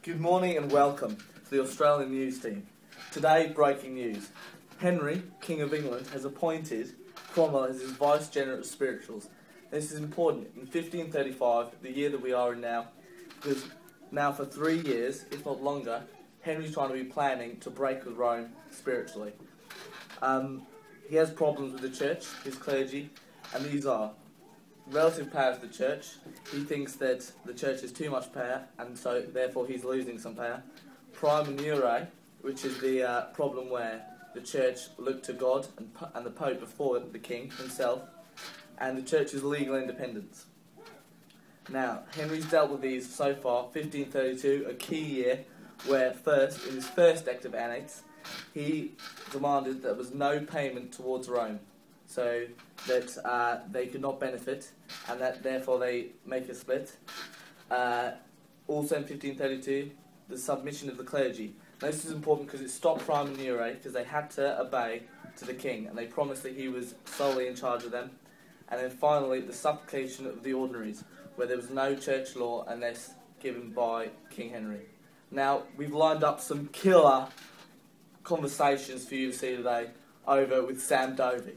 Good morning and welcome to the Australian News Team. Today, breaking news. Henry, King of England, has appointed Cromwell as his Vice-General of Spirituals. This is important. In 1535, the year that we are in now, because now for 3 years, if not longer, Henry's trying to be planning to break with Rome spiritually. He has problems with the church, his clergy, and these are relative power of the church. He thinks that the church has too much power, and so therefore he's losing some power. Prima Nure, which is the problem where the church looked to God and the Pope before the king himself, and the church's legal independence. Now, Henry's dealt with these so far. 1532, a key year, where first, in his first Act of Annexation, he demanded that there was no payment towards Rome, so that they could not benefit, and that therefore they make a split. Also in 1532, the submission of the clergy. Now this is important because it stopped Prima Nure, because they had to obey to the king, and they promised that he was solely in charge of them. And then finally, the supplication of the ordinaries, where there was no church law unless given by King Henry. Now, we've lined up some killer conversations for you to see today over with Sam Dovey.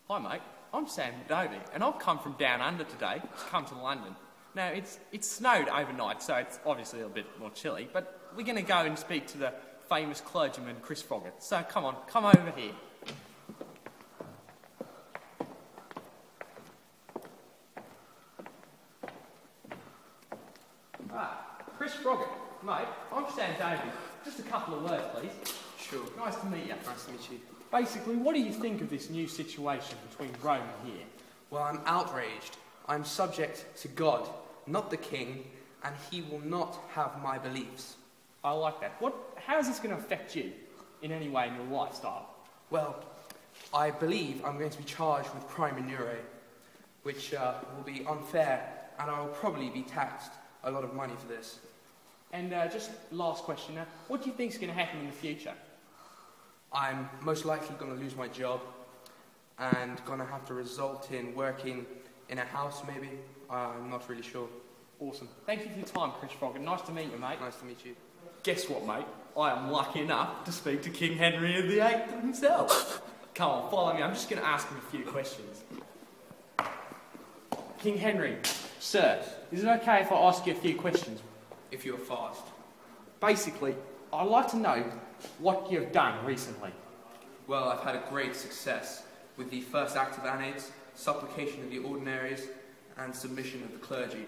Hi mate, I'm Sam Dovey, and I've come from down under today to come to London. Now, it's snowed overnight, so it's obviously a bit more chilly, but we're going to go and speak to the famous clergyman Chris Froggatt. So come on, come over here. Chris Froggatt, mate, I'm Sam Dovey. Just a couple of words, please. Sure. Nice to meet you. Nice to meet you. Basically, what do you think of this new situation between Rome and here? Well, I'm outraged. I'm subject to God, not the king, and he will not have my beliefs. I like that. How is this going to affect you in any way in your lifestyle? Well, I believe I'm going to be charged with Prima Nure, which will be unfair, and I will probably be taxed a lot of money for this. And just last question now, what do you think is going to happen in the future? I'm most likely going to lose my job and going to have to result in working in a house maybe. I'm not really sure. Awesome. Thank you for your time, Chris Froggatt. Nice to meet you, mate. Nice to meet you. Guess what, mate? I am lucky enough to speak to King Henry VIII himself. Come on, follow me. I'm just going to ask him a few questions. King Henry, sir, is it okay if I ask you a few questions? If you're fast. Basically, I'd like to know what you've done recently. Well, I've had a great success with the first Act of Annexation, supplication of the ordinaries, and submission of the clergy.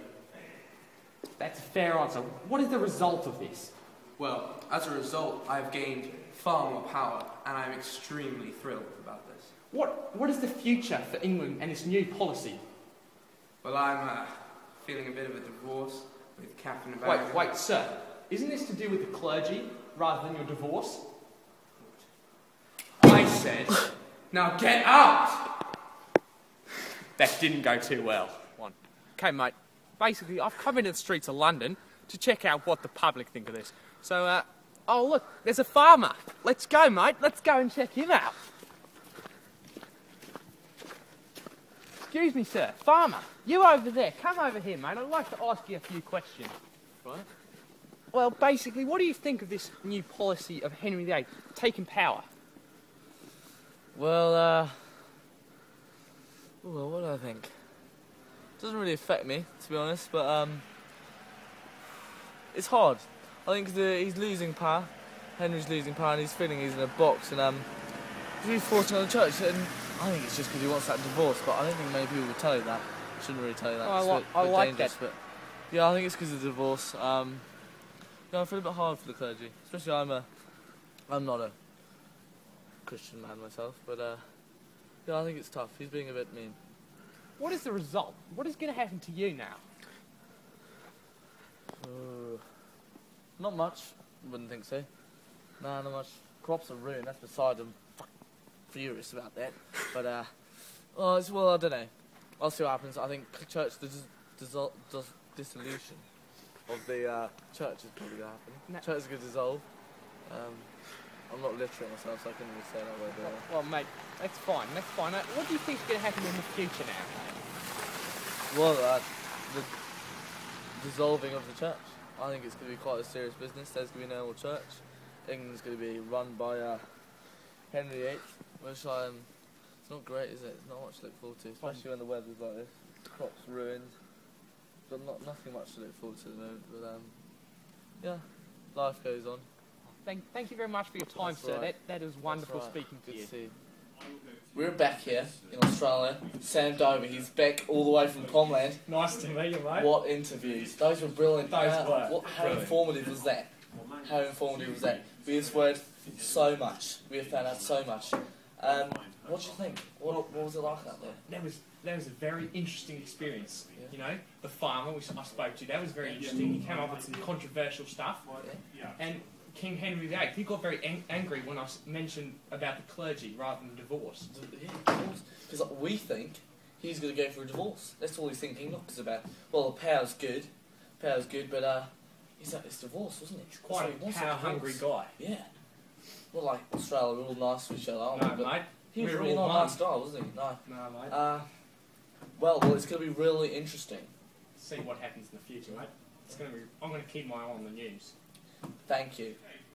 That's a fair answer. What is the result of this? Well, as a result, I've gained far more power, and I'm extremely thrilled about this. What is the future for England and its new policy? Well, I'm feeling a bit of a divorce with Catherine of Aragon. Wait, sir. Isn't this to do with the clergy rather than your divorce? I said, now get out! That didn't go too well. Okay, mate. Basically, I've come into the streets of London to check out what the public think of this. So, oh look, there's a farmer. Let's go, mate. Let's go and check him out. Excuse me, sir. Farmer, you over there. Come over here, mate. I'd like to ask you a few questions. Right? Well, basically, what do you think of this new policy of Henry VIII taking power? Well, what do I think? It doesn't really affect me, to be honest, but it's hard. I think he's losing power. Henry's losing power, and he's feeling he's in a box, and he's forcing on the church. And I think it's just because he wants that divorce, but I don't think many people would tell you that. Shouldn't really tell you that. Oh, I like that. But yeah, I think it's because of the divorce. I feel a bit hard for the clergy, especially I'm not a Christian man myself, but yeah, I think it's tough. He's being a bit mean. What is the result? What is going to happen to you now? Not much. Wouldn't think so. No, not much. Crops are ruined. That's beside them. Furious about that. But well, I don't know. I'll see what happens. I think church dissolution of the church is probably going to happen. No. Church is going to dissolve. I'm not literate myself, so I couldn't really say that word. Well, mate, that's fine. That's fine. What do you think is going to happen in the future now? Well, the dissolving of the church. I think it's going to be quite a serious business. There's going to be no more church. England's going to be run by Henry VIII, which it's not great, is it? It's not much to look forward to, especially when the weather's like this. Crops ruined. But nothing much to look forward to at the moment. But yeah, life goes on. Thank you very much for your time, That's sir. right. That is wonderful That's right. speaking to Good you. to see you. We're back here in Australia. Sam Dover, he's back all the way from Pomland. Nice to meet you, mate. What interviews? Those were brilliant. Those were How brilliant. informative was that? How informative was that? We have learned so much. We have found out so much. What do you think? What was it like out there? That was a very interesting experience. Yeah. You know, the farmer which I spoke to, that was very interesting. He came up with some controversial stuff. Yeah. And King Henry VIII, he got very angry when I mentioned about the clergy rather than divorce. Yeah, divorce. Because we think he's going to go for a divorce. That's all he's thinking. Not because about, well, the power's good, but he's like this divorce, wasn't he? He's quite a power-hungry guy. Yeah. Not like Australia, we're all nice to each other, aren't we? No, But mate. he was We're really all not a one. nice guy, wasn't he? No. No, mate. Well, it's going to be really interesting. See what happens in the future, mate. I'm going to keep my eye on the news. Thank you.